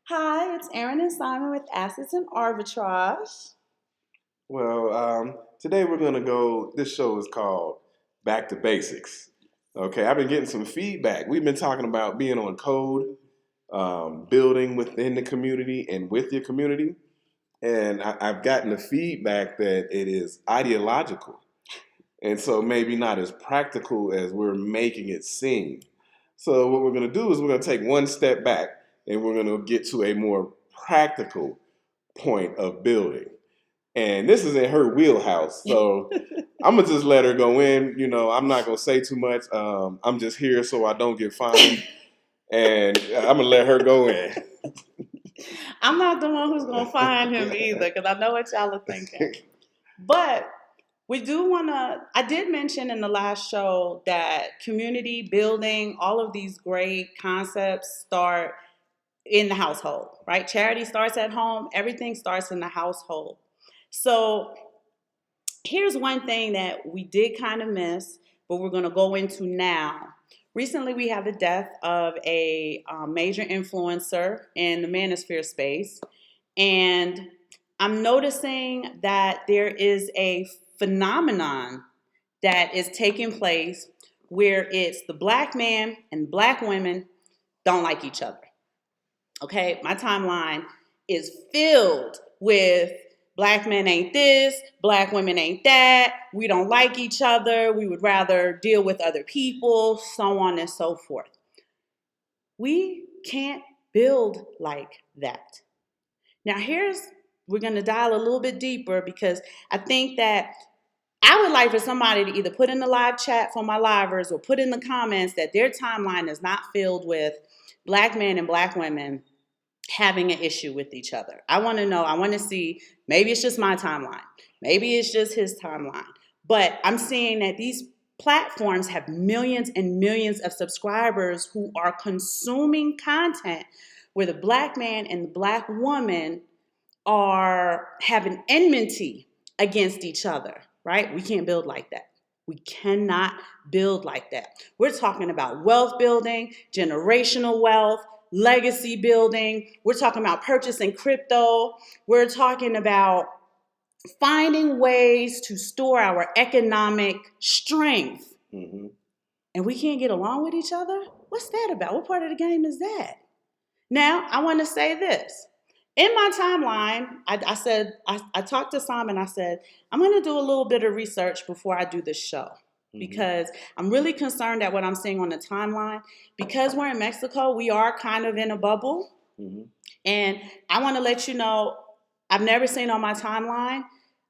Hi, it's Erin and Simon with Assets and Arbitrage. Today we're going to go. This show is called Back to Basics. Okay, I've been getting some feedback. We've been talking about being on code, building within the community and with your community. And I've gotten the feedback that it is ideological. And so maybe not as practical as we're making it seem. So what we're going to do is we're going to take one step back and we're going to get to a more practical point of building. And this is in her wheelhouse, so I'm gonna just let her go in. I'm not gonna say too much. I'm just here so I don't get fined, and I'm gonna let her go in. I'm not the one who's going to find him either because I know what y'all are thinking. But we do want to, I did mention in the last show that community building, all of these great concepts start in the household, right? Charity starts at home, everything starts in the household. So here's one thing that we did kind of miss, but we're going to go into now. Recently, we had the death of a major influencer in the manosphere space. And I'm noticing that there is a phenomenon that is taking place where it's the black man and black women don't like each other. Okay, my timeline is filled with black men ain't this, black women ain't that, we don't like each other, we would rather deal with other people, so on and so forth. We can't build like that. Now we're going to dial a little bit deeper because I think that I would like for somebody to either put in the live chat for my livers or put in the comments that their timeline is not filled with black men and black women having an issue with each other. I want to know, I want to see, maybe it's just my timeline. Maybe it's just his timeline. But I'm seeing that these platforms have millions and millions of subscribers who are consuming content where the black man and the black woman are having enmity against each other, right? We can't build like that. We cannot build like that. We're talking about wealth building, generational wealth, legacy building. We're talking about purchasing crypto. We're talking about finding ways to store our economic strength. Mm-hmm. And we can't get along with each other? What's that about? What part of the game is that? Now, I want to say this. In my timeline, I talked to Simon. I said, I'm going to do a little bit of research before I do this show because I'm really concerned at what I'm seeing on the timeline. Because we're in Mexico, we are kind of in a bubble. Mm-hmm. And I want to let you know, I've never seen on my timeline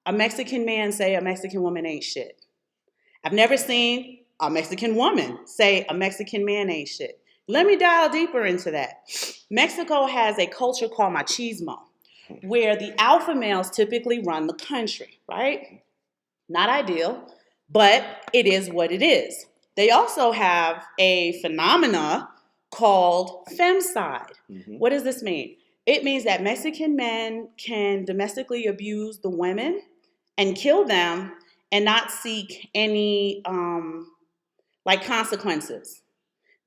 a Mexican man say a Mexican woman ain't shit. I've never seen a Mexican woman say a Mexican man ain't shit. Let me dial deeper into that. Mexico has a culture called machismo, where the alpha males typically run the country, right? Not ideal, but it is what it is. They also have a phenomena called femicide. Mm-hmm. What does this mean? It means that Mexican men can domestically abuse the women and kill them and not seek any consequences.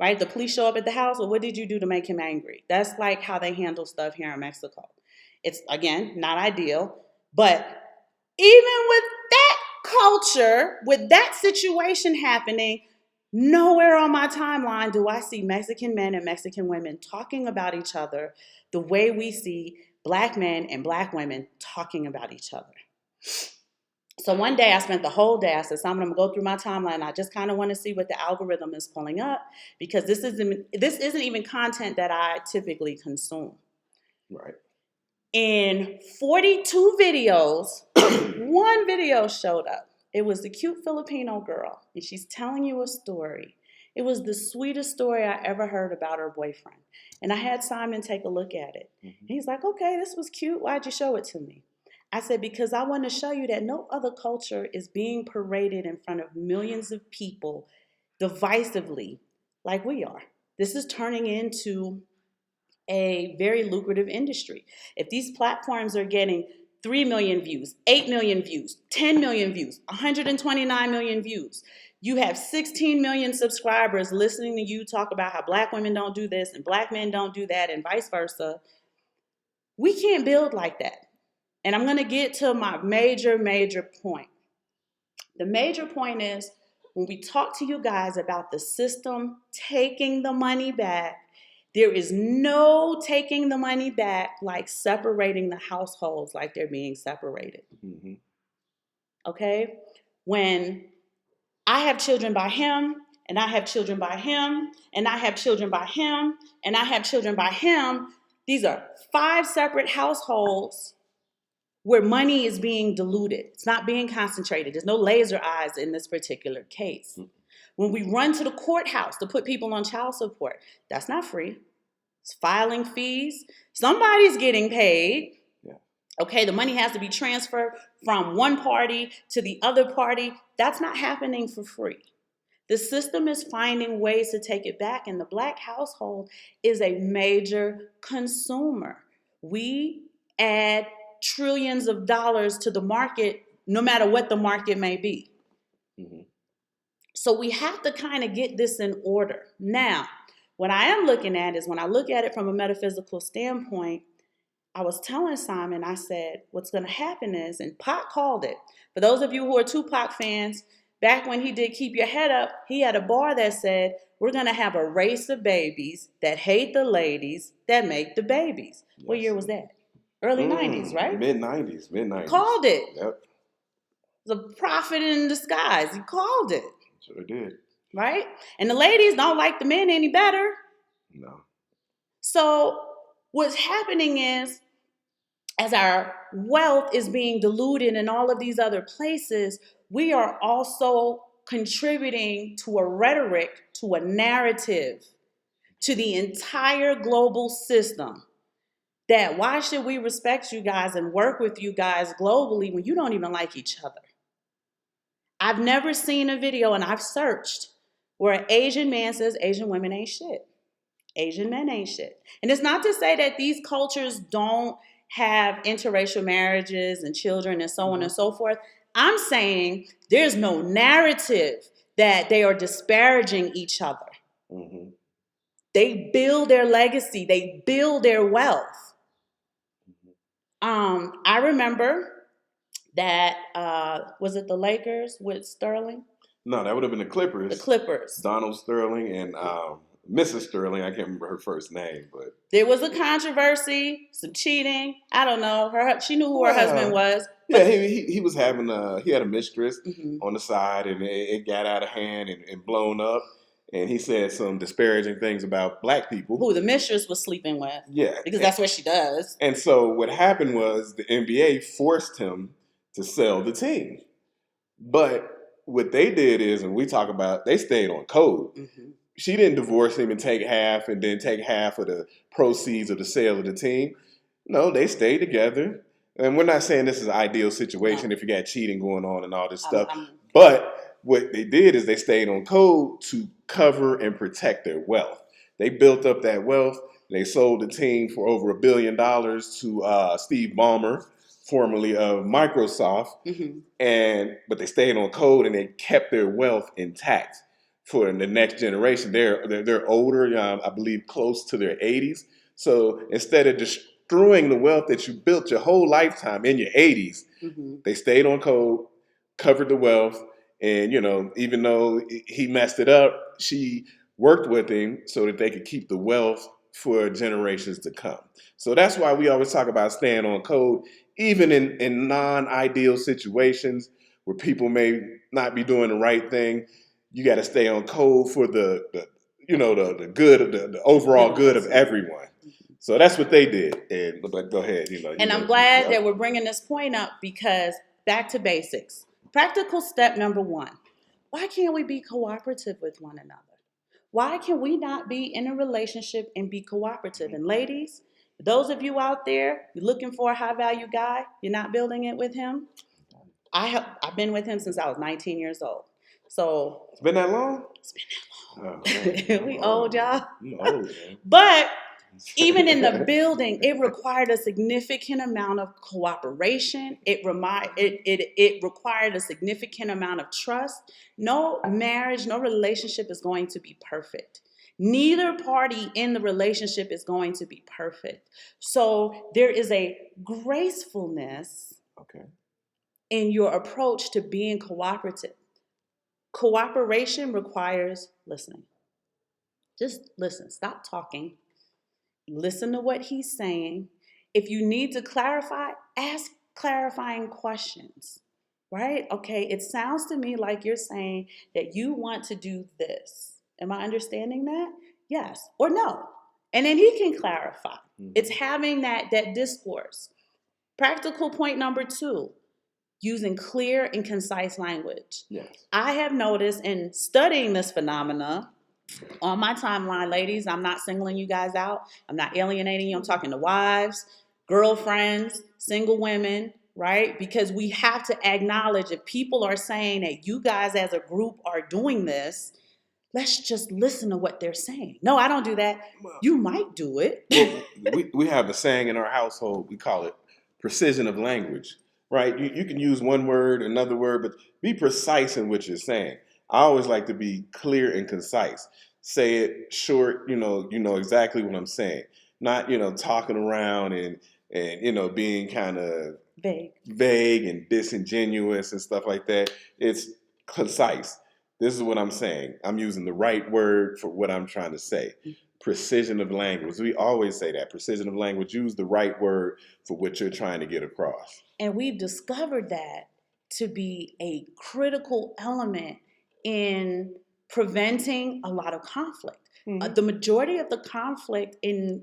Right? The police show up at the house. Well, what did you do to make him angry? That's like how they handle stuff here in Mexico. It's, again, not ideal. But even with that culture, with that situation happening, nowhere on my timeline do I see Mexican men and Mexican women talking about each other the way we see black men and black women talking about each other. So one day I spent the whole day, I said, Simon, I'm going to go through my timeline. I just kind of want to see what the algorithm is pulling up because this isn't even content that I typically consume. Right. In 42 videos, one video showed up. It was the cute Filipino girl, and she's telling you a story. It was the sweetest story I ever heard about her boyfriend. And I had Simon take a look at it. Mm-hmm. He's like, okay, this was cute. Why'd you show it to me? I said, because I want to show you that no other culture is being paraded in front of millions of people divisively like we are. This is turning into a very lucrative industry. If these platforms are getting 3 million views, 8 million views, 10 million views, 129 million views. You have 16 million subscribers listening to you talk about how black women don't do this and black men don't do that and vice versa. We can't build like that. And I'm going to get to my major point. The major point is when we talk to you guys about the system taking the money back, there is no taking the money back like separating the households like they're being separated. Mm-hmm. Okay? When I have children by him, and I have children by him, and I have children by him, and I have children by him, these are 5 separate households where money is being diluted. It's not being concentrated. There's no laser eyes in this particular case. When we run to the courthouse to put people on child support, that's not free. It's filing fees. Somebody's getting paid. Yeah. Okay, the money has to be transferred from one party to the other party. That's not happening for free. The system is finding ways to take it back, and the black household is a major consumer. We add trillions of dollars to the market, no matter what the market may be. Mm-hmm. So we have to kind of get this in order. Now, what I am looking at is when I look at it from a metaphysical standpoint, I was telling Simon, I said, what's going to happen is, and Pac called it. For those of you who are Tupac fans, back when he did Keep Your Head Up, he had a bar that said, we're going to have a race of babies that hate the ladies that make the babies. Yes. What year was that? Early 90s, right? Mid-90s. Called it. Yep. It was a prophet in disguise. He called it. Sure did. Right? And the ladies don't like the men any better. No. So what's happening is, as our wealth is being diluted in all of these other places, we are also contributing to a rhetoric, to a narrative, to the entire global system. That why should we respect you guys and work with you guys globally when you don't even like each other? I've never seen a video, and I've searched, where an Asian man says Asian women ain't shit. Asian men ain't shit. And it's not to say that these cultures don't have interracial marriages and children and so on and so forth. I'm saying there's no narrative that they are disparaging each other. Mm-hmm. They build their legacy. They build their wealth. I remember that, was it the Lakers with Sterling? No, that would have been the Clippers. The Clippers. Donald Sterling and Mrs. Sterling. I can't remember her first name, but there was a controversy, some cheating. I don't know. She knew who her husband was. Yeah, he was having he had a mistress on the side, and it got out of hand and blown up. And he said some disparaging things about black people. Who the mistress was sleeping with. Yeah. Because that's what she does. And so what happened was the NBA forced him to sell the team. But what they did is, and we talk about, they stayed on code. Mm-hmm. She didn't divorce him and take half and then take half of the proceeds of the sale of the team. No, they stayed together. And we're not saying this is an ideal situation if you got cheating going on and all this stuff. But what they did is they stayed on code to cover and protect their wealth. They built up that wealth. They sold the team for over $1 billion to Steve Ballmer, formerly of Microsoft. Mm-hmm. But they stayed on code and they kept their wealth intact for the next generation. They're older, I believe close to their 80s. So instead of destroying the wealth that you built your whole lifetime in your 80s, mm-hmm. they stayed on code, covered the wealth. And, even though he messed it up, she worked with him so that they could keep the wealth for generations to come. So that's why we always talk about staying on code, even in non-ideal situations where people may not be doing the right thing. You got to stay on code for the good, the overall good of everyone. So that's what they did. But go ahead. And I'm glad that we're bringing this point up because back to basics. Practical step number 1. Why can't we be cooperative with one another? Why can we not be in a relationship and be cooperative? And ladies, those of you out there, you're looking for a high-value guy, you're not building it with him. I've been with him since I was 19 years old. So it's been that long? It's been that long. We old, y'all. I'm old, man. But Even in the building, it required a significant amount of cooperation. It required a significant amount of trust. No marriage, no relationship is going to be perfect. Neither party in the relationship is going to be perfect. So there is a gracefulness Okay. in your approach to being cooperative. Cooperation requires listening. Just listen. Stop talking. Listen to what he's saying. If you need to clarify, ask clarifying questions, right? Okay, it sounds to me like you're saying that you want to do this. Am I understanding that? Yes or no. And then he can clarify. Mhm. It's having that discourse. Practical point number 2, using clear and concise language. Yes. I have noticed in studying this phenomena on my timeline, ladies, I'm not singling you guys out. I'm not alienating you. I'm talking to wives, girlfriends, single women, right? Because we have to acknowledge if people are saying that you guys as a group are doing this, let's just listen to what they're saying. No, I don't do that. You might do it. Well, we have a saying in our household. We call it precision of language, right? You can use one word, another word, but be precise in what you're saying. I always like to be clear and concise. Say it short, you know exactly what I'm saying. Not, talking around and being kind of vague and disingenuous and stuff like that. It's concise. This is what I'm saying. I'm using the right word for what I'm trying to say. Precision of language. We always say that. Precision of language. Use the right word for what you're trying to get across. And we've discovered that to be a critical element in preventing a lot of conflict. Mm-hmm. The majority of the conflict we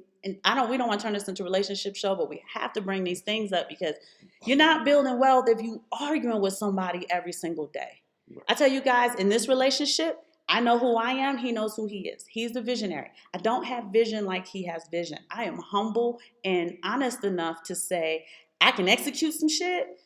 don't want to turn this into a relationship show, but we have to bring these things up because you're not building wealth if you arguing with somebody every single day. I tell you guys, in this relationship, I know who I am. He knows who he is. He's the visionary. I don't have vision like he has vision. I am humble and honest enough to say, I can execute some shit.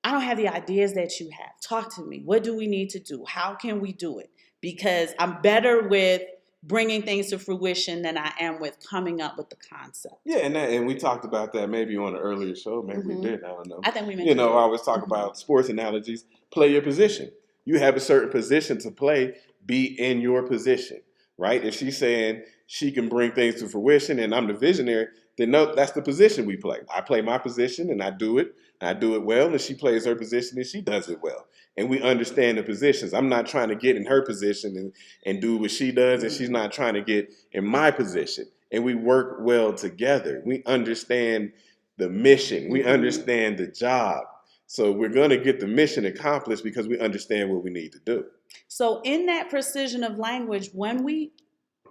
I don't have the ideas that you have. Talk to me. What do we need to do? How can we do it? Because I'm better with bringing things to fruition than I am with coming up with the concept. Yeah, and we talked about that maybe on an earlier show. Maybe we did. I don't know. I think we mentioned I always talk about sports analogies. Play your position. You have a certain position to play. Be in your position, right? If she's saying she can bring things to fruition and I'm the visionary, then no, that's the position we play. I play my position and I do it. I do it well, and she plays her position and she does it well. And we understand the positions. I'm not trying to get in her position and do what she does, and she's not trying to get in my position. And we work well together. We understand the mission. We understand the job. So we're going to get the mission accomplished because we understand what we need to do. So in that precision of language, when we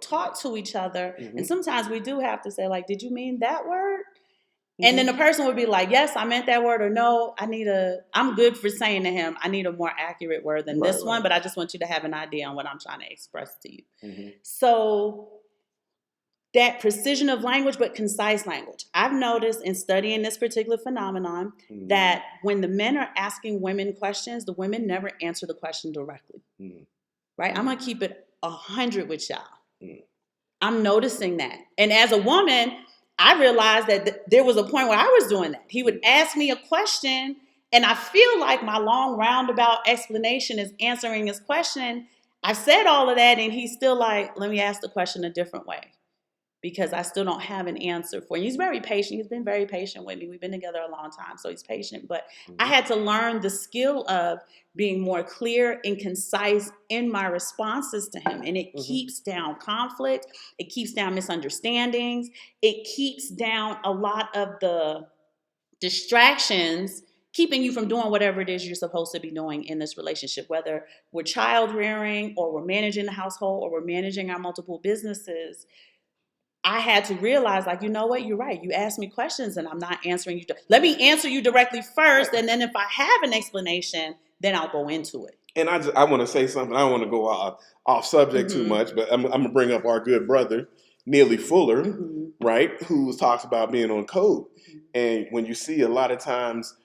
talk to each other, and sometimes we do have to say, like, did you mean that word? And then the person would be like, yes, I meant that word, or no, I'm good for saying to him, I need a more accurate word than this one, but I just want you to have an idea on what I'm trying to express to you. So that precision of language, but concise language. I've noticed in studying this particular phenomenon that when the men are asking women questions, the women never answer the question directly. Right? I'm going to keep it 100 with y'all. I'm noticing that. And as a woman, I realized that there was a point where I was doing that. He would ask me a question, and I feel like my long roundabout explanation is answering his question. I've said all of that, and he's still like, let me ask the question a different way because I still don't have an answer for you. He's very patient. He's been very patient with me. We've been together a long time, so he's patient. But I had to learn the skill of being more clear and concise in my responses to him. And it keeps down conflict. It keeps down misunderstandings. It keeps down a lot of the distractions, keeping you from doing whatever it is you're supposed to be doing in this relationship, whether we're child rearing or we're managing the household or we're managing our multiple businesses. I had to realize, like, you know what, you're right. You asked me questions and I'm not answering you. Let me answer you directly first. And then if I have an explanation, then I'll go into it. And I want to say something. I don't want to go off subject too much, but I'm going to bring up our good brother, Neely Fuller, right, who talks about being on code. And when you see a lot of times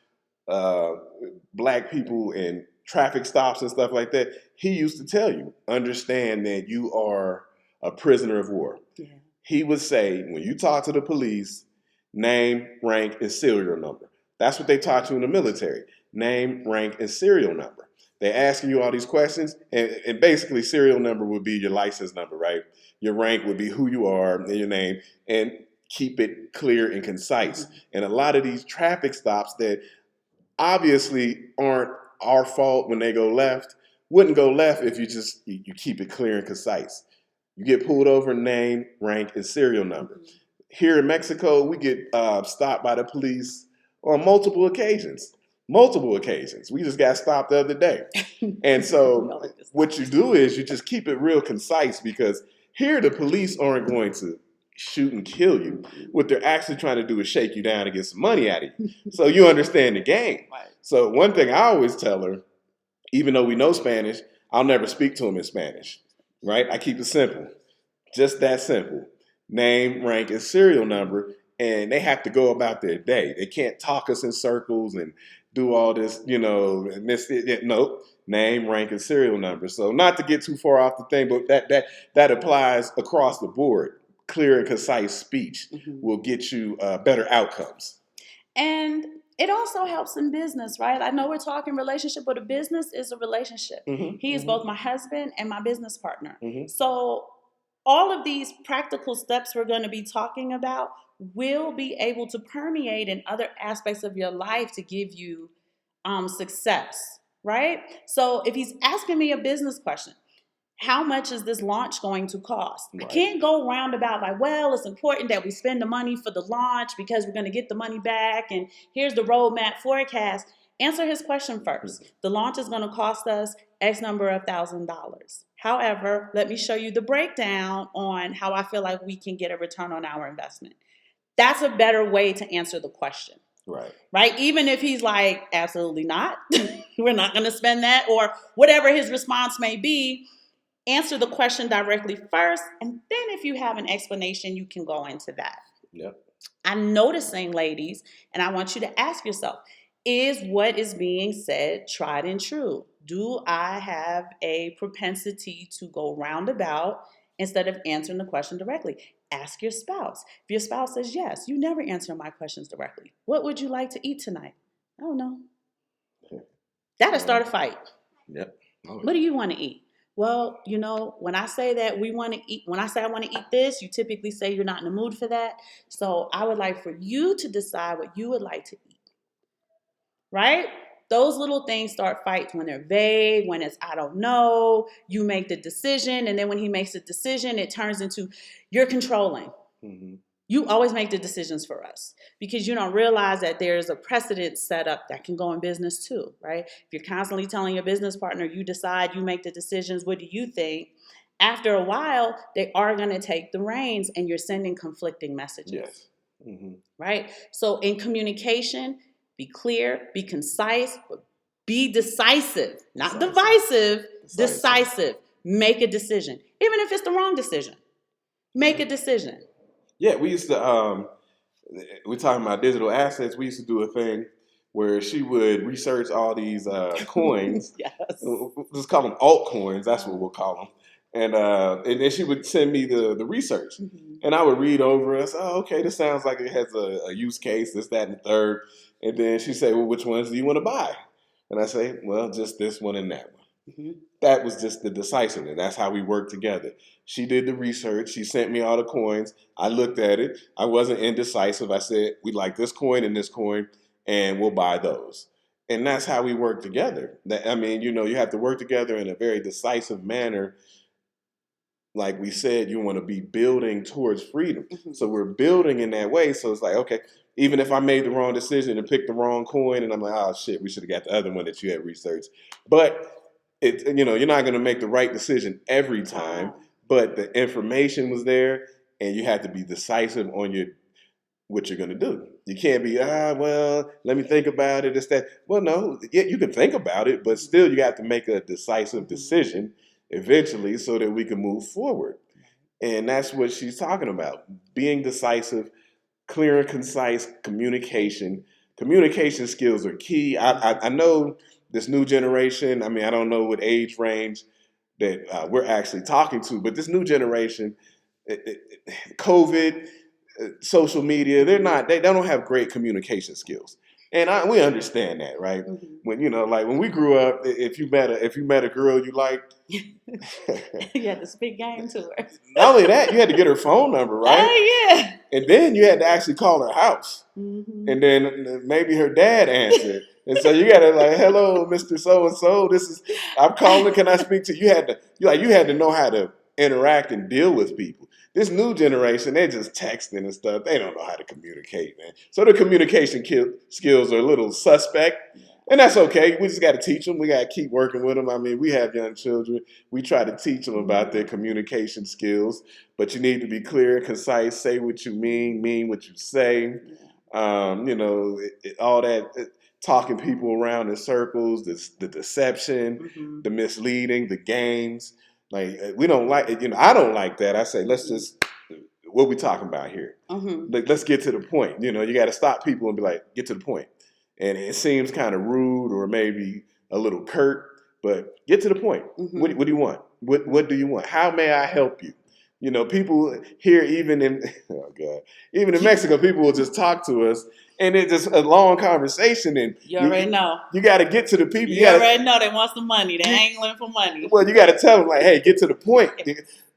black people in traffic stops and stuff like that, he used to tell you, understand that you are a prisoner of war. he would say, when you talk to the police, name, rank, and serial number. That's what they taught you in the military. Name, rank, and serial number. They're asking you all these questions, and basically serial number would be your license number, right? Your rank would be who you are and your name, and keep it clear and concise. And a lot of these traffic stops that obviously aren't our fault when they go left, wouldn't go left if you keep it clear and concise. You get pulled over, name, rank, and serial number. Here in Mexico, we get stopped by the police on multiple occasions. Multiple occasions. We just got stopped the other day. And so what you do is you just keep it real concise, because here the police aren't going to shoot and kill you. What they're actually trying to do is shake you down and get some money out of you. So you understand the game. Right. So one thing I always tell her, even though we know Spanish, I'll never speak to them in Spanish, right? I keep it simple. Just that simple. Name, rank, and serial number, and they have to go about their day. They can't talk us in circles and do all this, and this, nope. Name, rank, and serial number. So not to get too far off the thing, but that applies across the board. Clear and concise speech will get you better outcomes. And it also helps in business, right? I know we're talking relationship, but a business is a relationship. He is both my husband and my business partner. So all of these practical steps we're going to be talking about will be able to permeate in other aspects of your life to give you success, right? So if he's asking me a business question, how much is this launch going to cost? Right. I can't go roundabout like, well, it's important that we spend the money for the launch because we're going to get the money back, and here's the roadmap forecast. Answer his question first. The launch is going to cost us X number of $1,000. However, let me show you the breakdown on how I feel like we can get a return on our investment. That's a better way to answer the question. Right? Even if he's like, absolutely not, we're not going to spend that, or whatever his response may be, answer the question directly first, and then if you have an explanation, you can go into that. Yep. I'm noticing, ladies, and I want you to ask yourself, is what is being said tried and true? Do I have a propensity to go roundabout instead of answering the question directly? Ask your spouse. If your spouse says yes, you never answer my questions directly. What would you like to eat tonight? I don't know. That'll start a fight. Yep. What do you want to eat? Well, when I say that when I say I want to eat this, you typically say you're not in the mood for that. So I would like for you to decide what you would like to eat. Right? Those little things start fights when they're vague, when it's I don't know, you make the decision, and then when he makes the decision, it turns into you're controlling. You always make the decisions for us because you don't realize that there's a precedent set up that can go in business too, right? If you're constantly telling your business partner, you decide, you make the decisions, what do you think? After a while, they are going to take the reins and you're sending conflicting messages, right? So in communication, be clear, be concise, but be decisive, not divisive, decisive. Make a decision, even if it's the wrong decision. Make a decision. Yeah, we used to, we're talking about digital assets. We used to do a thing where she would research all these coins. Yes. Let's call them altcoins. That's what we'll call them. And then she would send me the research. And I would read over it. Oh, okay, this sounds like it has a use case, this, that, and the third. And then she'd say, well, which ones do you want to buy? And I say, well, just this one and that one. That was just the decisiveness. That's how we worked together. She did the research. She sent me all the coins. I looked at it. I wasn't indecisive. I said, we like this coin, and we'll buy those. And that's how we work together. You have to work together in a very decisive manner. Like we said, you want to be building towards freedom. So we're building in that way. So it's like, okay, even if I made the wrong decision and picked the wrong coin, and I'm like, oh, shit, we should have got the other one that you had researched. But you're not going to make the right decision every time, but the information was there, and you have to be decisive on what you're going to do. You can't be, well, let me think about it. It's that. Well, no, you can think about it, but still you have to make a decisive decision eventually so that we can move forward. And that's what she's talking about, being decisive, clear and concise communication. Communication skills are key. I know this new generation, I don't know what age range that we're actually talking to, but this new generation, COVID, social media, they don't have great communication skills. And we understand that, right? Mm-hmm. When like when we grew up, if you met a girl you liked, you had to speak game to her. Not only that, you had to get her phone number, right? Oh yeah. And then you had to actually call her house. Mm-hmm. And then maybe her dad answered. And so you gotta like, hello, Mr. So and so. I'm calling. Can I speak to you? You had to know how to interact and deal with people. This new generation, they're just texting and stuff. They don't know how to communicate, man. So the communication skills are a little suspect. And that's okay. We just got to teach them. We got to keep working with them. I mean, we have young children. We try to teach them about their communication skills. But you need to be clear and concise. Say what you mean what you say. All that talking people around in circles, the deception, the misleading, the games. Like we don't like it. I don't like that. I say, let's just, what we talking about here? Like, let's get to the point. You got to stop people and be like, get to the point. And it seems kind of rude or maybe a little curt, but get to the point. What do you want? What do you want? How may I help you? People here, even in Mexico, people will just talk to us, and it's just a long conversation. And you already know. You got to get to the people. You already know they want some money. They're angling for money. Well, you got to tell them like, hey, get to the point.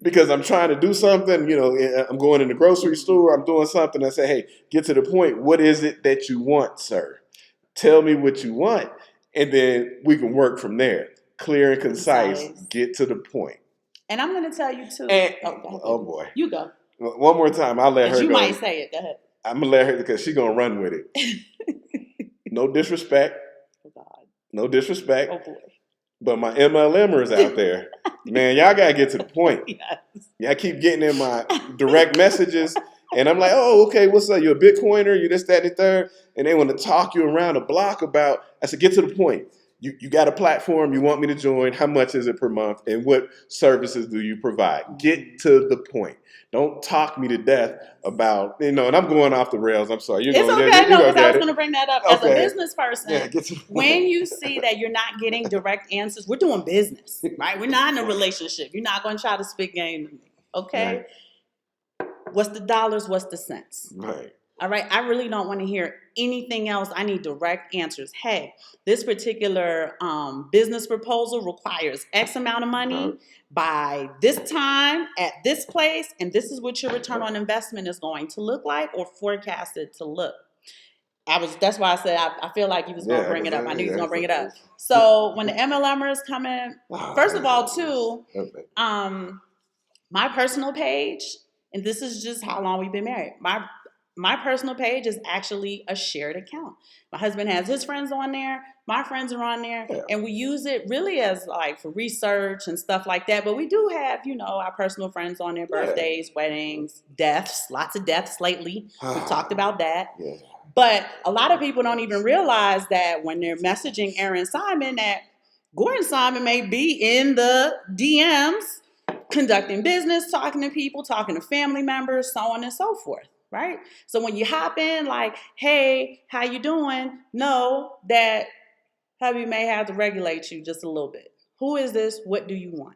Because I'm trying to do something, I'm going in the grocery store, I'm doing something. I say, hey, get to the point. What is it that you want, sir? Tell me what you want, and then we can work from there. Clear and concise. Get to the point. And I'm going to tell you, too. Oh, boy. You go. One more time. I'll let her go. You might say it. Go ahead. I'm going to let her, because she's going to run with it. No disrespect. Oh, God. No disrespect. Oh, boy. But my MLMers out there, man, y'all got to get to the point. Yes. Y'all keep getting in my direct messages. And I'm like, oh, okay, what's up? You're a Bitcoiner? You this, that, and the third? And they want to talk you around the block about, I said, get to the point. You got a platform you want me to join. How much is it per month? And what services do you provide? Get to the point. Don't talk me to death about, and I'm going off the rails. I'm sorry. It's okay. No, because I was going to bring that up. Okay. As a business person, when you see that you're not getting direct answers, we're doing business, right? We're not in a relationship. You're not going to try to spit game to me, okay? Right. What's the dollars? What's the cents? Right. All right. I really don't want to hear anything else. I need direct answers. Hey, this particular business proposal requires X amount of money by this time at this place, and this is what your return on investment is going to look like or forecasted to look. That's why I said I feel like he was going to bring it up. I knew he was going to bring it up. So when the MLMers come in, first of all, too, my personal page. And this is just how long we've been married. My personal page is actually a shared account. My husband has his friends on there. My friends are on there. Yeah. And we use it really as like for research and stuff like that. But we do have, our personal friends on there, birthdays, weddings, deaths, lots of deaths lately. We've talked about that. Yeah. But a lot of people don't even realize that when they're messaging Aaron Simon, that Gordon Simon may be in the DMs conducting business, talking to people, talking to family members, so on and so forth, right? So when you hop in like, hey, how you doing? Know that hubby may have to regulate you just a little bit. Who is this? What do you want?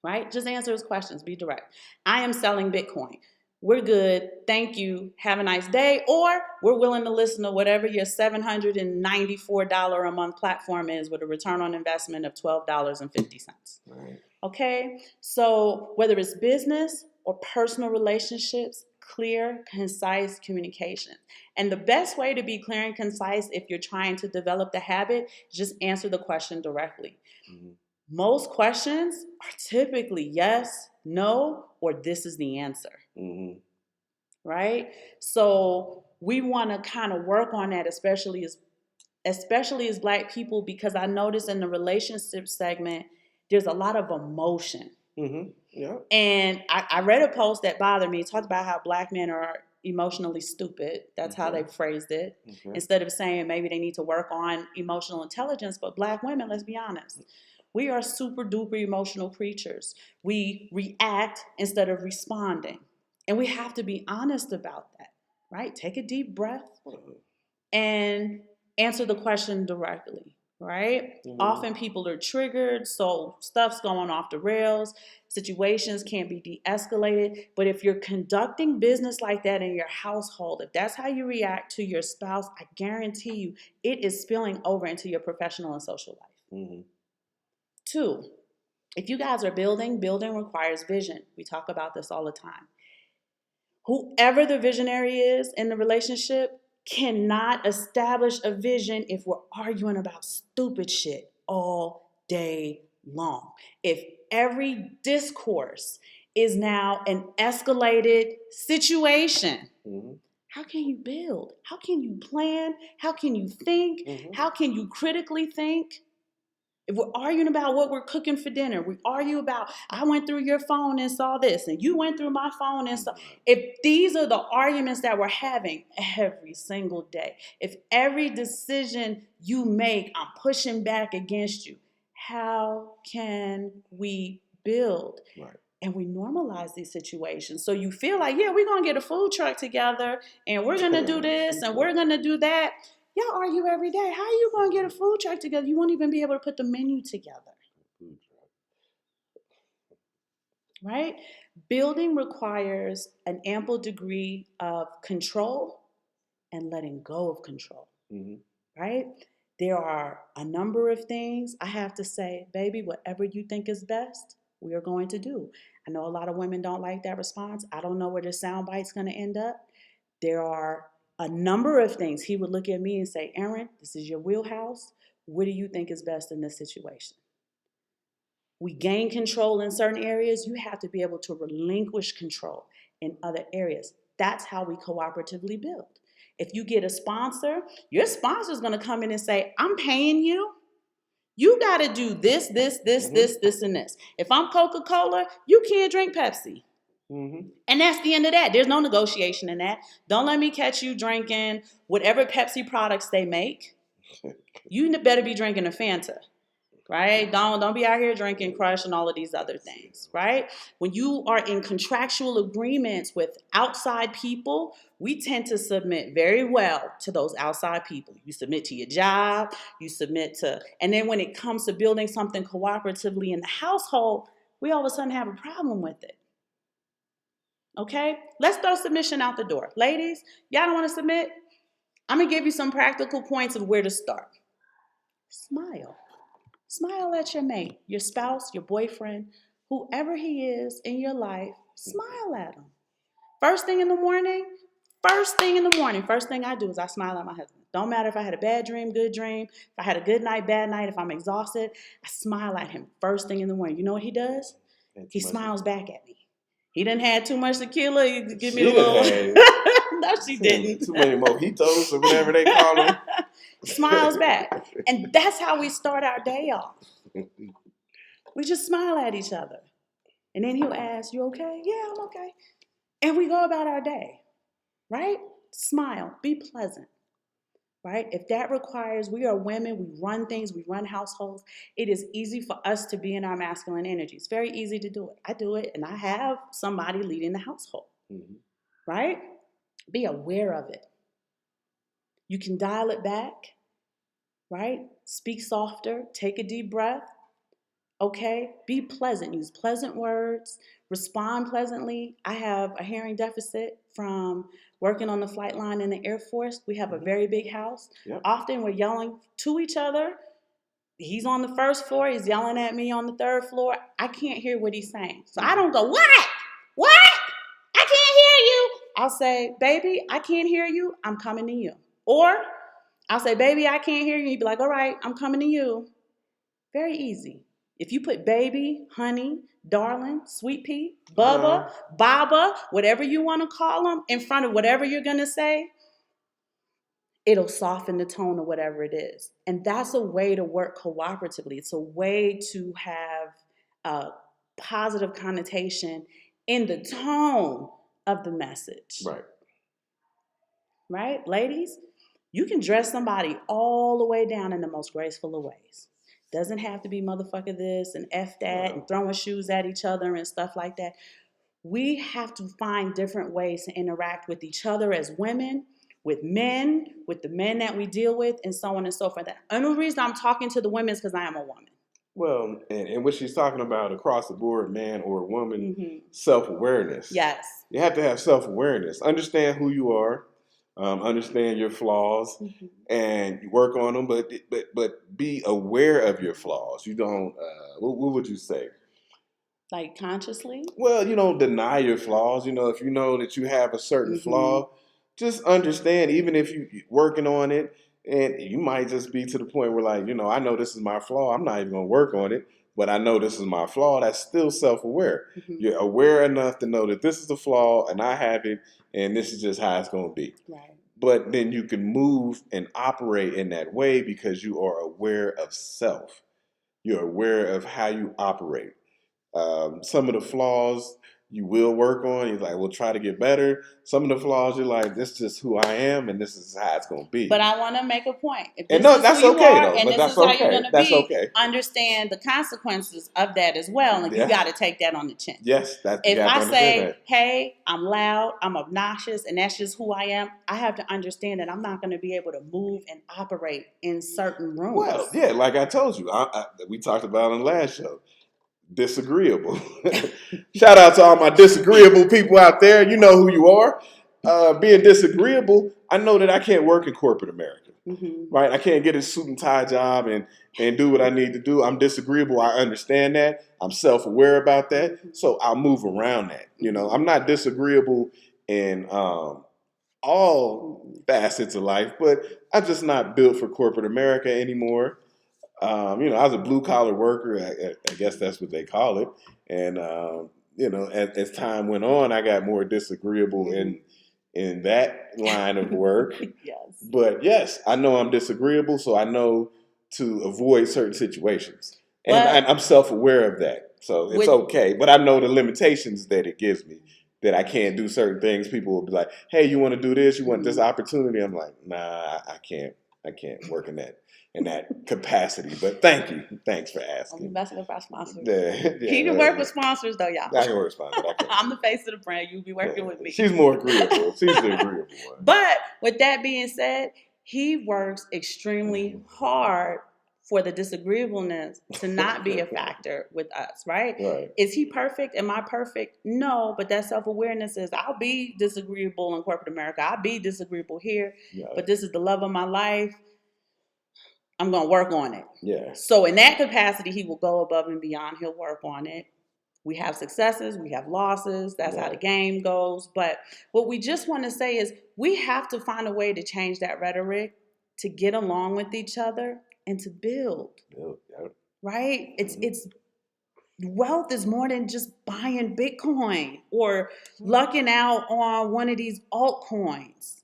Right? Just answer his questions. Be direct. I am selling Bitcoin. We're good. Thank you. Have a nice day. Or we're willing to listen to whatever your $794 a month platform is with a return on investment of $12.50. Right. Okay? So whether it's business or personal relationships, clear, concise communication. And the best way to be clear and concise if you're trying to develop the habit is just answer the question directly. Mm-hmm. Most questions are typically yes, no, or this is the answer. Mm-hmm. Right? So we want to kind of work on that, especially as Black people, because I notice in the relationship segment, there's a lot of emotion. Mm-hmm. Yeah. And I read a post that bothered me. It talked about how Black men are emotionally stupid. That's how they phrased it. Okay. Instead of saying maybe they need to work on emotional intelligence, but Black women, let's be honest, we are super duper emotional creatures. We react instead of responding. And we have to be honest about that, right? Take a deep breath and answer the question directly, right? Often people are triggered, so stuff's going off the rails. Situations can't be de-escalated. But if you're conducting business like that in your household, if that's how you react to your spouse, I guarantee you it is spilling over into your professional and social life. 2, if you guys are building requires vision. We talk about this all the time. Whoever the visionary is in the relationship cannot establish a vision if we're arguing about stupid shit all day long. If every discourse is now an escalated situation, how can you build? How can you plan? How can you think? How can you critically think? If we're arguing about what we're cooking for dinner, we argue about, I went through your phone and saw this, and you went through my phone and saw. If these are the arguments that we're having every single day, if every decision you make, I'm pushing back against you, how can we build? Right. And we normalize these situations. So you feel like, yeah, we're going to get a food truck together, and we're going to do this, and we're going to do that. Y'all argue every day. How are you going to get a food truck together? You won't even be able to put the menu together. Right? Building requires an ample degree of control and letting go of control. Right? There are a number of things I have to say, baby, whatever you think is best, we are going to do. I know a lot of women don't like that response. I don't know where the soundbite's going to end up. There are a number of things. He would look at me and say, Erin, this is your wheelhouse. What do you think is best in this situation? We gain control in certain areas. You have to be able to relinquish control in other areas. That's how we cooperatively build. If you get a sponsor, your sponsor is going to come in and say, I'm paying you. You got to do this, and this. If I'm Coca-Cola, you can't drink Pepsi. And that's the end of that. There's no negotiation in that. Don't let me catch you drinking whatever Pepsi products they make. You better be drinking a Fanta, right? Don't be out here drinking Crush and all of these other things, right? When you are in contractual agreements with outside people, we tend to submit very well to those outside people. You submit to your job, and then when it comes to building something cooperatively in the household, we all of a sudden have a problem with it. Okay, let's throw submission out the door. Ladies, y'all don't want to submit? I'm going to give you some practical points of where to start. Smile. Smile at your mate, your spouse, your boyfriend, whoever he is in your life. Smile at him. First thing I do is I smile at my husband. Don't matter if I had a bad dream, good dream, if I had a good night, bad night, if I'm exhausted, I smile at him first thing in the morning. You know what he does? He smiles back at me. He done had too much tequila. He give me a little. No, she didn't. Too many mojitos or whatever they call them. Smiles back. And that's how we start our day off. We just smile at each other. And then he'll ask, you okay? Yeah, I'm okay. And we go about our day. Right? Smile. Be pleasant. Right? If that requires, we are women, we run things, we run households. It is easy for us to be in our masculine energy. It's very easy to do it. I do it, and I have somebody leading the household. Right? Be aware of it. You can dial it back. Right? Speak softer. Take a deep breath. Okay? Be pleasant. Use pleasant words. Respond pleasantly. I have a hearing deficit from working on the flight line in the Air Force. We have a very big house. Often we're yelling to each other. He's on the first floor. He's yelling at me on the third floor. I can't hear what he's saying. So I don't go, what? What? I can't hear you. I'll say, baby, I can't hear you. I'm coming to you. Or I'll say, baby, I can't hear you. He'd be like, all right, I'm coming to you. Very easy. If you put baby, honey, darling, sweet pea, Bubba, Baba, whatever you want to call them, in front of whatever you're going to say, it'll soften the tone of whatever it is. And that's a way to work cooperatively. It's a way to have a positive connotation in the tone of the message. Right? Ladies, you can dress somebody all the way down in the most graceful of ways. Doesn't have to be motherfucker this and F that and throwing shoes at each other and stuff like that. We have to find different ways to interact with each other as women with men, with the men that we deal with, and so on and so forth. The only reason I'm talking to the women is because I am a woman. Well, and what she's talking about across the board, man or woman, Mm-hmm. self-awareness. Yes. You have to have self-awareness. Understand who you are. Understand your flaws, Mm-hmm. and you work on them. But be aware of your flaws. You don't. What would you say? Like consciously? Well, you don't deny your flaws. You know, if you know that you have a certain Mm-hmm. flaw, just understand. Even if you're working on it, and you might just be to the point where, like, I know this is my flaw. I'm not even gonna work on it, but I know this is my flaw. That's still self-aware. Mm-hmm. You're aware enough to know that this is a flaw, and I have it, and this is just how it's gonna be. Right. But then you can move and operate in that way because you are aware of self. You're aware of how you operate. Some of the flaws you will work on. You're like, we'll try to get better. Some of the flaws you're like, this is just who I am, and this is how it's going to be. But I want to make a point. If and this no, is that's who you okay are, though. and But this that's is how okay. you're going to That's be, okay. understand the consequences of that as well. And Yeah. you got to take that on the chin. Yes, that's If I say, that. hey, I'm loud, I'm obnoxious, and that's just who I am, I have to understand that I'm not going to be able to move and operate in certain rooms. Well, yeah, like I told you, we talked about on the last show. Disagreeable. Shout out to all my disagreeable people out there. You know who you are. Being disagreeable, I know that I can't work in corporate America. Mm-hmm. Right? I can't get a suit and tie job and do what I need to do. I'm disagreeable. I understand that. I'm self-aware about that. So I'll move around that. I'm not disagreeable in all facets of life, but I'm just not built for corporate America anymore. I was a blue collar worker. I guess that's what they call it. And as time went on, I got more disagreeable in that line of work. Yes. But yes, I know I'm disagreeable, so I know to avoid certain situations, and I'm self-aware of that. So it's okay. But I know the limitations that it gives me. That I can't do certain things. People will be like, "Hey, you want to do this? You want this opportunity?" I'm like, "Nah, I can't. I can't work in that capacity." But thank you. Thanks for asking. I'm messing up our sponsors. Yeah, He can work with sponsors though, y'all. I can work with sponsors. I'm the face of the brand. You be working with me. She's more agreeable. She's the agreeable one. But with that being said, he works extremely hard for the disagreeableness to not be a factor with us, right? Is he perfect? Am I perfect? No, but that self-awareness is I'll be disagreeable in corporate America. I'll be disagreeable here, but this is the love of my life. I'm going to work on it. Yeah. So in that capacity, he will go above and beyond. He'll work on it. We have successes, we have losses. That's how the game goes. But what we just want to say is we have to find a way to change that rhetoric, to get along with each other, and to build. Right? It's wealth is more than just buying Bitcoin or lucking out on one of these altcoins.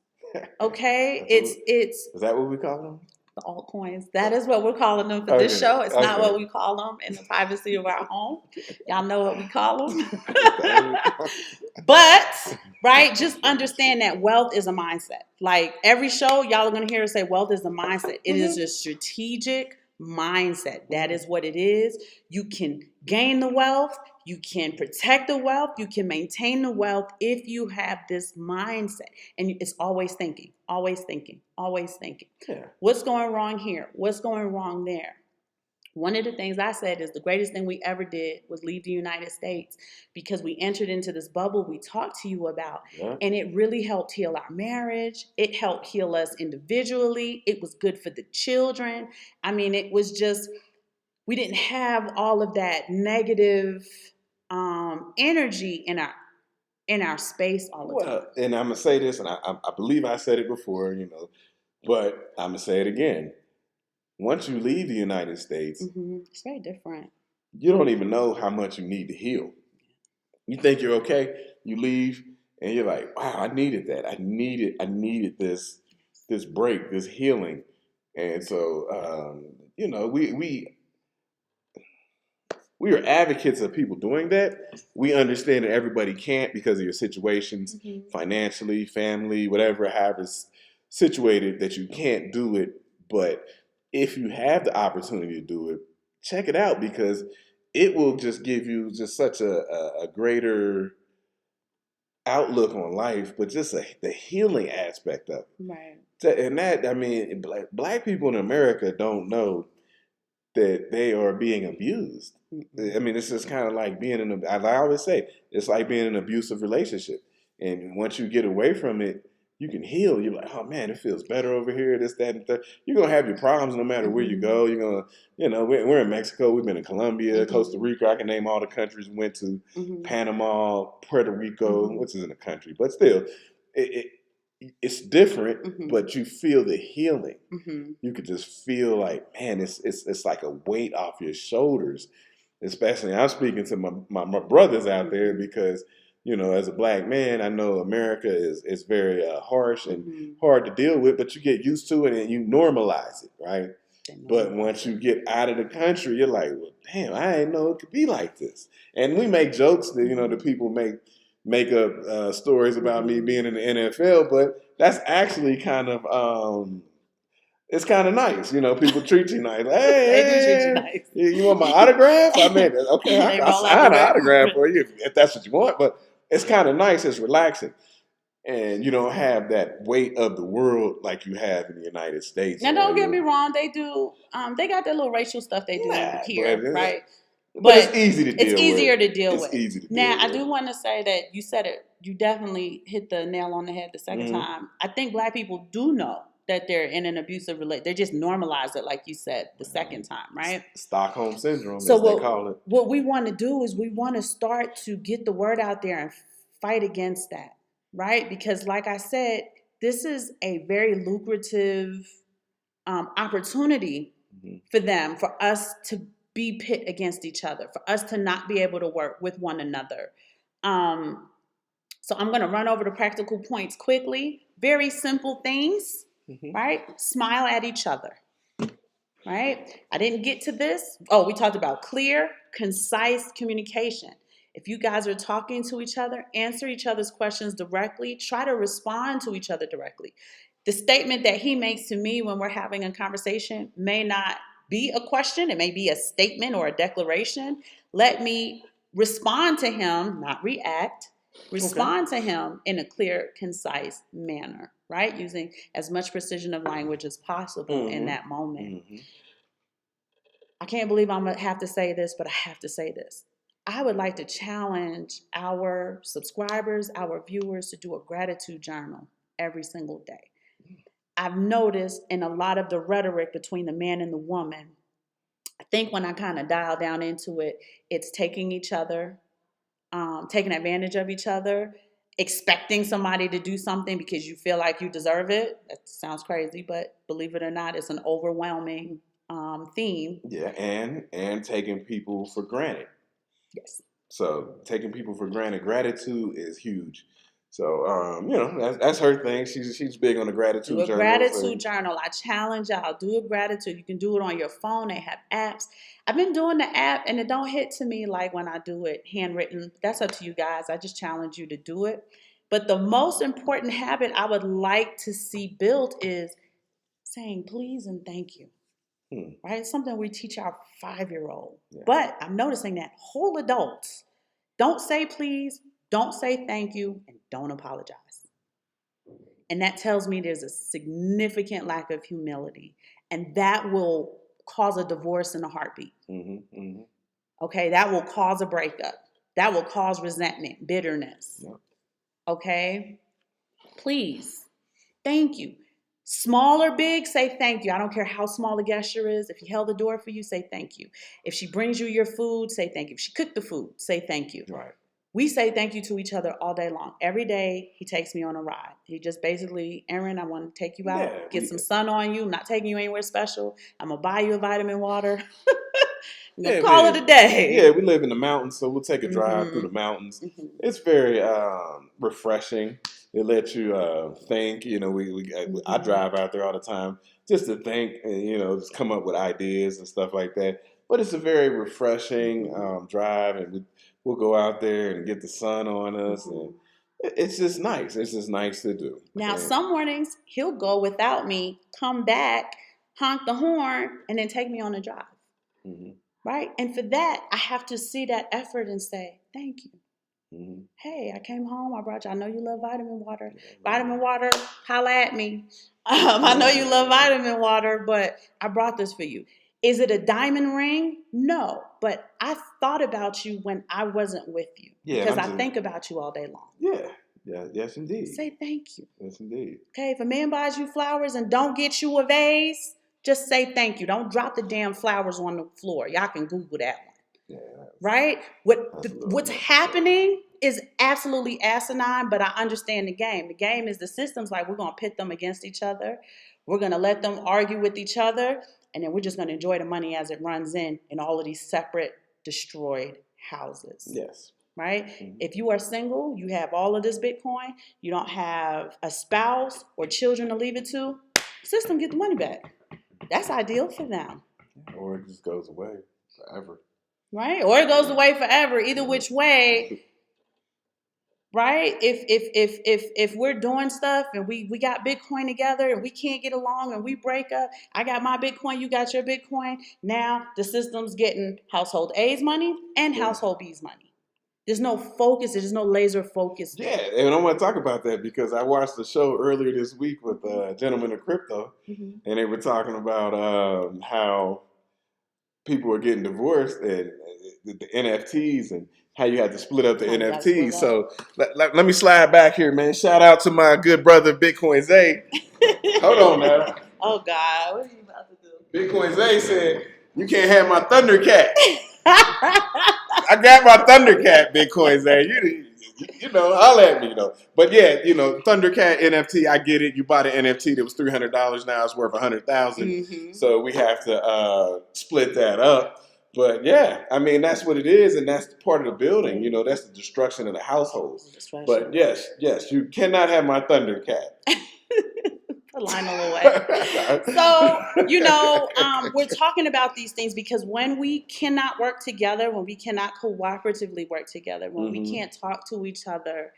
Okay? It's is that what we call them? The altcoins. That is what we're calling them for this show. It's not what we call them in the privacy of our home. Y'all know what we call them. But, right, just understand that wealth is a mindset. Like every show, y'all are going to hear us say wealth is a mindset. It is a strategic mindset. That is what it is. You can gain the wealth. You can protect the wealth. You can maintain the wealth if you have this mindset. And it's always thinking, always thinking, always thinking. Yeah. What's going wrong here? What's going wrong there? One of the things I said is the greatest thing we ever did was leave the United States because we entered into this bubble we talked to you about. Yeah. And it really helped heal our marriage. It helped heal us individually. It was good for the children. I mean, it was just, we didn't have all of that negative energy in our space all the time. And I'm gonna say this, and I believe I said it before, but I'm gonna say it again. Once you leave the United States, it's very different. You don't even know how much you need to heal. You think you're okay, you leave, and you're like, "Wow, I needed that. I needed this break, this healing." And so, we are advocates of people doing that. We understand that everybody can't because of your situations, financially, family, whatever, however it's situated, that you can't do it. But if you have the opportunity to do it, check it out because it will just give you just such a greater, outlook on life, but just the healing aspect of it. Right. And that, I mean, black people in America don't know that they are being abused. I mean, it's just kind of like being in as I always say, it's like being in an abusive relationship. And once you get away from it, you can heal. You're like, oh man, it feels better over here, this, that, and that. You're going to have your problems no matter where you go. You're going to, you know, we're in Mexico. We've been in Colombia, Costa Rica. I can name all the countries we went to. Panama, Puerto Rico, which isn't a country, but still, it's different, but you feel the healing. You could just feel like, man, it's like a weight off your shoulders. Especially, I'm speaking to my brothers out there because, you know, as a black man, I know America is very harsh and hard to deal with, but you get used to it and you normalize it, right? But once you get out of the country, you're like, well, damn, I didn't know it could be like this. And we make jokes that, you know, the people make up stories about me being in the NFL, but that's actually kind of it's kind of nice, you know. People treat you nice. They do treat you Hey, nice. you want my autograph? I mean, okay, They I'll roll out sign the an red autograph carpet. for you if that's what you want. But it's kind of nice. It's relaxing, and you don't have that weight of the world like you have in the United States. Now, don't get me wrong. They do. They got their little racial stuff they do here, right? But it's easy to it's deal easier with. to deal It's with. easy to Now, deal I with. do want to say that you said it. You definitely hit the nail on the head the second time. I think black people do know that they're in an abusive relationship. They just normalize it, like you said, the second time, right? Stockholm syndrome, So as they call it. what we want to do is we want to start to get the word out there and fight against that, right? Because, like I said, this is a very lucrative opportunity for them, for us to be pit against each other, for us to not be able to work with one another. So I'm going to run over the practical points quickly. Very simple things, right? Smile at each other, right? I didn't get to this. Oh, we talked about clear, concise communication. If you guys are talking to each other, answer each other's questions directly. Try to respond to each other directly. The statement that he makes to me when we're having a conversation may not be a question. It may be a statement or a declaration. Let me respond to him, not react. Respond to him in a clear, concise manner, right? Using as much precision of language as possible in that moment. I can't believe I'm going to have to say this, but I have to say this. I would like to challenge our subscribers, our viewers to do a gratitude journal every single day. I've noticed in a lot of the rhetoric between the man and the woman, I think when I kind of dial down into it, it's taking each other, taking advantage of each other, expecting somebody to do something because you feel like you deserve it. That sounds crazy, but believe it or not, it's an overwhelming theme. Yeah, and taking people for granted. Yes. So taking people for granted, gratitude is huge. So you know, that's her thing. She's big on the gratitude Do a journal. gratitude journal. I challenge y'all. Do a gratitude. You can do it on your phone. They have apps. I've been doing the app, and it don't hit to me like when I do it handwritten. That's up to you guys. I just challenge you to do it. But the most important habit I would like to see built is saying please and thank you. Right? It's something we teach our 5-year-old. Yeah. But I'm noticing that whole adults don't say please, don't say thank you, and don't apologize. And that tells me there's a significant lack of humility. And that will cause a divorce in a heartbeat. Okay, that will cause a breakup. That will cause resentment, bitterness. Okay, please, thank you. Small or big, say thank you. I don't care how small the gesture is. If he held the door for you, say thank you. If she brings you your food, say thank you. If she cooked the food, say thank you. Right. We say thank you to each other all day long. Every day, he takes me on a ride. He just basically, Aaron, I want to take you out, get some sun on you. I'm not taking you anywhere special. I'm going to buy you a vitamin water. I'm going to call it a day. Yeah, we live in the mountains, so we'll take a drive through the mountains. It's very refreshing. It lets you think. You know, I drive out there all the time just to think and, you know, just come up with ideas and stuff like that. But it's a very refreshing drive, and we'll go out there and get the sun on us, and it's just nice. It's just nice to do. Now, some mornings he'll go without me, come back, honk the horn, and then take me on a drive. Right? And for that, I have to see that effort and say, thank you. Mm-hmm. Hey, I came home. I brought you. I know you love vitamin water. Vitamin water, holla at me. I know you love vitamin water, but I brought this for you. Is it a diamond ring? No, but I thought about you when I wasn't with you because I think about you all day long. Yeah. Yeah. Yes, indeed. Say thank you. Yes, indeed. Okay, if a man buys you flowers and don't get you a vase, just say thank you. Don't drop the damn flowers on the floor. Y'all can Google that one. Yeah. Right? What's happening is absolutely asinine, but I understand the game. The game is the systems like we're going to pit them against each other. We're going to let them argue with each other, and then we're just going to enjoy the money as it runs in all of these separate, destroyed houses. Yes. Right? Mm-hmm. If you are single, you have all of this Bitcoin, you don't have a spouse or children to leave it to, system get the money back. That's ideal for them. Or it just goes away forever. Right? Or it goes away forever. Either which way, right? If we're doing stuff and we got Bitcoin together and we can't get along and we break up, I got my Bitcoin, you got your Bitcoin. Now the system's getting household A's money and household B's money. There's no focus. There's no laser focus. Yeah, and I want to talk about that because I watched the show earlier this week with Gentlemen of Crypto, and they were talking about how people are getting divorced and the NFTs and how you had to split up the NFTs. So let me slide back here, man. Shout out to my good brother, Bitcoin Zay. Hold on now. Oh, God. What are you about to do? Bitcoin Zay said, you can't have my Thundercat. I got my Thundercat, Bitcoin Zay. You know, holla at me, though. But yeah, you know, Thundercat NFT, I get it. You bought an NFT that was $300. Now it's worth $100,000. So we have to split that up. But yeah, I mean, that's what it is. And that's part of the building. You know, that's the destruction of the household. But yes, you cannot have my Thundercat. Lionel away. So, you know, we're talking about these things because when we cannot work together, when we cannot cooperatively work together, when we can't talk to each other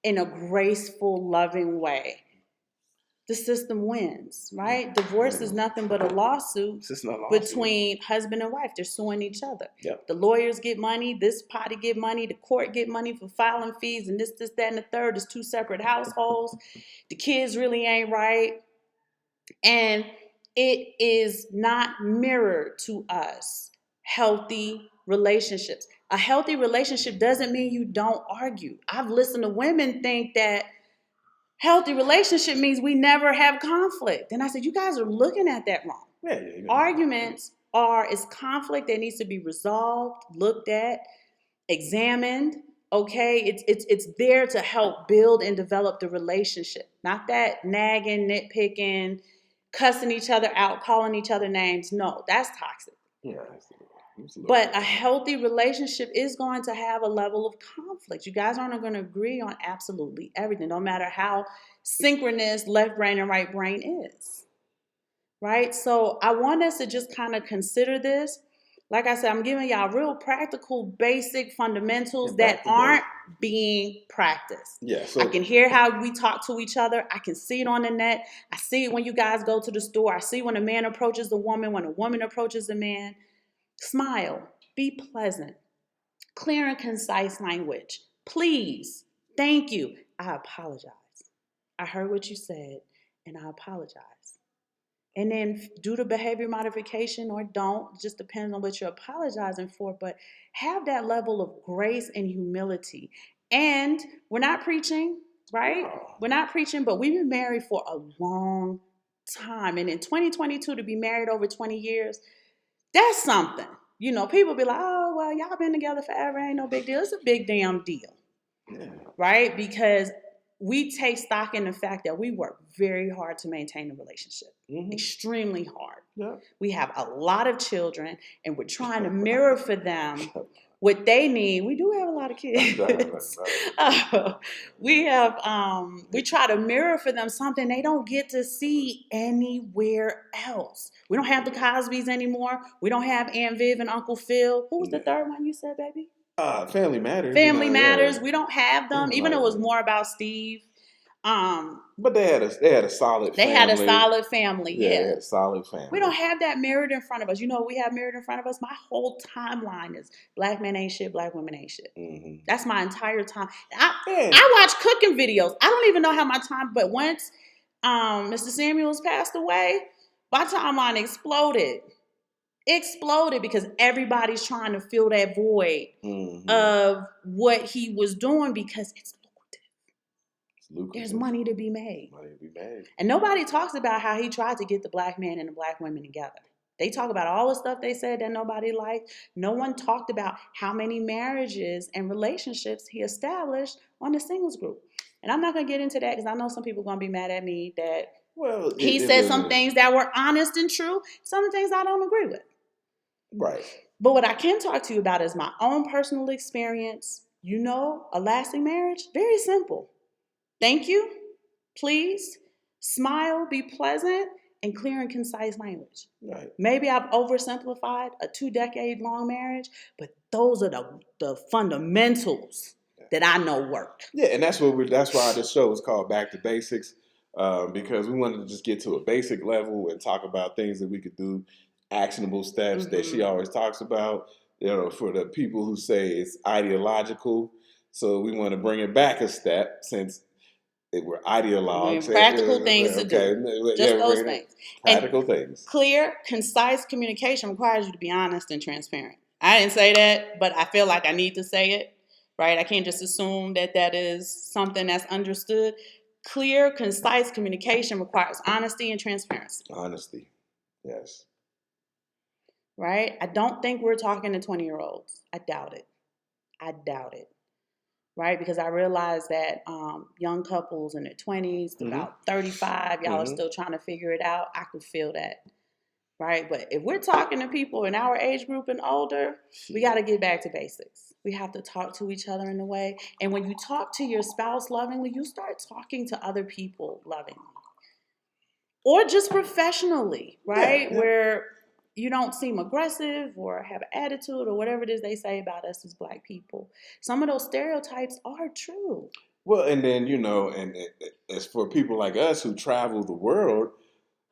in a graceful, loving way, the system wins, right? Divorce is nothing but a lawsuit between husband and wife. They're suing each other. Yep. The lawyers get money, this party get money, the court get money for filing fees, and this, that, and the third. There's two separate households. The kids really ain't right. And it is not mirrored to us healthy relationships. A healthy relationship doesn't mean you don't argue. I've listened to women think that healthy relationship means we never have conflict. And I said, you guys are looking at that wrong. Yeah. Arguments is conflict that needs to be resolved, looked at, examined. Okay, it's there to help build and develop the relationship, not that nagging, nitpicking, cussing each other out, calling each other names. No, that's toxic. Yeah. But a healthy relationship is going to have a level of conflict. You guys aren't going to agree on absolutely everything, no matter how synchronous left brain and right brain is. Right? So I want us to just kind of consider this. Like I said, I'm giving y'all real practical, basic fundamentals that aren't being practiced. Yeah, so I can hear how we talk to each other. I can see it on the net. I see it when you guys go to the store. I see when a man approaches a woman, when a woman approaches a man. Smile. Be pleasant. Clear and concise language. Please. Thank you. I apologize. I heard what you said, and I apologize. And then do the behavior modification or don't. It just depends on what you're apologizing for. But have that level of grace and humility. And we're not preaching, right? We're not preaching, but we've been married for a long time. And in 2022, to be married over 20 years, that's something. You know, people be like, oh, well, y'all been together forever. Ain't no big deal. It's a big damn deal. Yeah. Right? Because we take stock in the fact that we work very hard to maintain the relationship. Extremely hard. Yeah. We have a lot of children, and we're trying to mirror for them what they need. We do have a lot of kids. We try to mirror for them something they don't get to see anywhere else. We don't have the Cosbys anymore. We don't have Aunt Viv and Uncle Phil. Who was the third one you said, baby? Family Matters. Family Matters. We don't have them, even though it was more about Steve. But they had a solid They family. had a solid family. Yeah, Yeah. they had a solid family. We don't have that mirrored in front of us. You know what we have mirrored in front of us? My whole timeline is black men ain't shit, black women ain't shit. Mm-hmm. That's my entire time. I watch cooking videos. I don't even know how my time, but once Mr. Samuels passed away, my timeline exploded. Exploded because everybody's trying to fill that void of what he was doing because it's lucrative. There's money to be made. And nobody talks about how he tried to get the black man and the black women together. They talk about all the stuff they said that nobody liked. No one talked about how many marriages and relationships he established on the singles group. And I'm not going to get into that because I know some people are going to be mad at me that he said some things that were honest and true. Some things I don't agree with. Right. But what I can talk to you about is my own personal experience. You know, a lasting marriage, very simple. Thank you, please, smile, be pleasant, and clear and concise language. Right. Maybe I've oversimplified a 2-decade-long marriage, but those are the fundamentals that I know work. Yeah, and that's why this show is called Back to Basics, because we wanted to just get to a basic level and talk about things that we could do, actionable steps that she always talks about, for the people who say it's ideological. So we want to bring it back a step since we're ideologues. Practical things to do. Just those things. Practical things. Clear, concise communication requires you to be honest and transparent. I didn't say that, but I feel like I need to say it, right? I can't just assume that is something that's understood. Clear, concise communication requires honesty and transparency. Honesty, yes. Right? I don't think we're talking to 20-year-olds. I doubt it. Right? Because I realize that young couples in their 20s, about 35, y'all are still trying to figure it out. I could feel that. Right? But if we're talking to people in our age group and older, we got to get back to basics. We have to talk to each other in a way. And when you talk to your spouse lovingly, you start talking to other people lovingly. Or just professionally, right? Yeah. Where you don't seem aggressive or have an attitude or whatever it is they say about us as black people. Some of those stereotypes are true. Well, and then, and as for people like us who travel the world,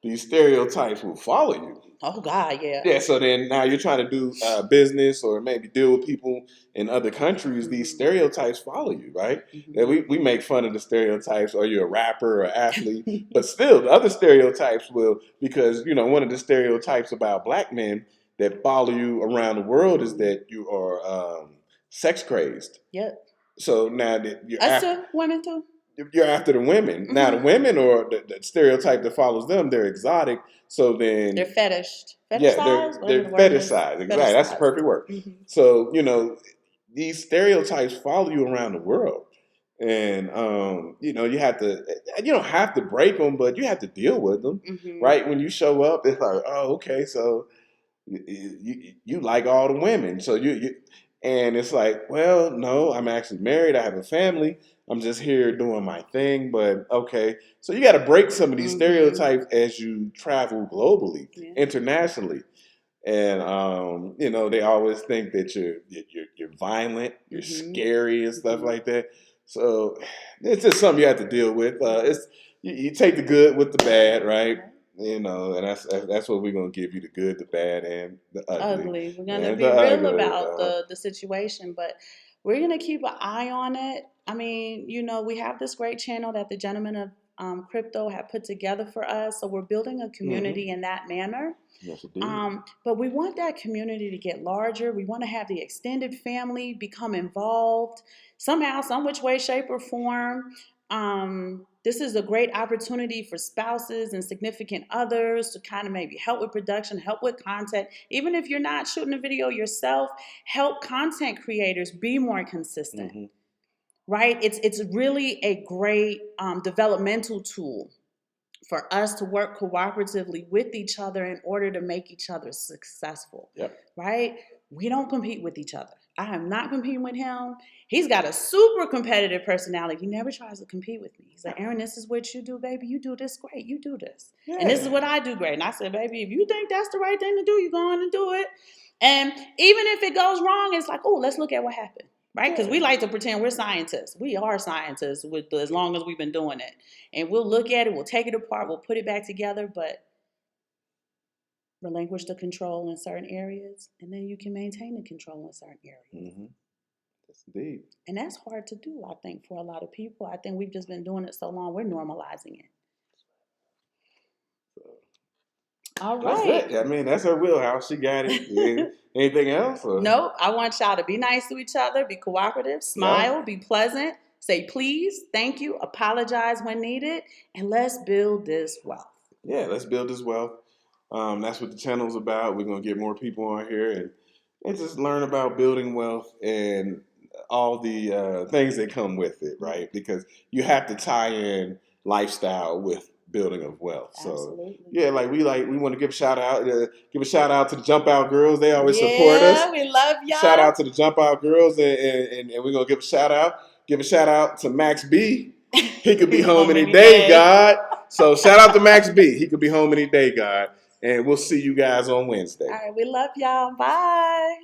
these stereotypes will follow you. Oh, God, yeah. Yeah, so then now you're trying to do business or maybe deal with people in other countries. These stereotypes follow you, right? We make fun of the stereotypes. Are you a rapper or athlete? But still, the other stereotypes will, because, one of the stereotypes about black men that follow you around the world is that you are sex crazed. Yep. So now that you're us too, women too. You're after the women. Now the women, or the stereotype that follows them, they're exotic. So then they're fetishized. Yeah, they're fetishized. Exactly. That's the perfect word. So, these stereotypes follow you around the world. And you don't have to break them, but you have to deal with them. Right? When you show up, it's like, oh, okay, so you like all the women. So and it's like, well, no, I'm actually married. I have a family. I'm just here doing my thing. But okay, so you got to break some of these stereotypes as you travel globally, internationally. And they always think that you're violent, you're scary, and stuff like that. So it's just something you have to deal with. You take the good with the bad, right? And that's what we're gonna give you: the good, the bad, and the ugly. We're gonna be real about the situation, but we're gonna keep an eye on it. I mean, we have this great channel that the gentlemen of crypto have put together for us, so we're building a community in that manner. Yes, indeed. But we want that community to get larger. We want to have the extended family become involved somehow, some which way, shape, or form. This is a great opportunity for spouses and significant others to kind of maybe help with production, help with content. Even if you're not shooting a video yourself, help content creators be more consistent. Right? It's really a great developmental tool for us to work cooperatively with each other in order to make each other successful. Yep. Right? We don't compete with each other. I am not competing with him. He's got a super competitive personality. He never tries to compete with me. He's like, Aaron, this is what you do, baby. You do this great. You do this. Yeah. And this is what I do great. And I said, baby, if you think that's the right thing to do, you go on and do it. And even if it goes wrong, it's like, oh, let's look at what happened. right? Because we like to pretend we're scientists. We are scientists as long as we've been doing it. And we'll look at it, we'll take it apart, we'll put it back together, but relinquish the control in certain areas, and then you can maintain the control in certain areas. Mm-hmm. Yes, indeed. And that's hard to do, I think, for a lot of people. I think we've just been doing it so long, we're normalizing it. All right. That's it. I mean, that's her wheelhouse. She got it. Anything else? Or? Nope. I want y'all to be nice to each other, be cooperative, smile, be pleasant, say please, thank you, apologize when needed, and let's build this wealth. Yeah, let's build this wealth. That's what the channel's about. We're going to get more people on here and just learn about building wealth and all the things that come with it, right? Because you have to tie in lifestyle with building of wealth. Absolutely. So yeah, we want to give a shout out to the Jump Out Girls. They always support us. Yeah, we love y'all. Shout out to the Jump Out Girls, and we're gonna give a shout out. Give a shout out to Max B. He could be home any day, God. So shout out to Max B. He could be home any day, God. And we'll see you guys on Wednesday. All right, we love y'all. Bye.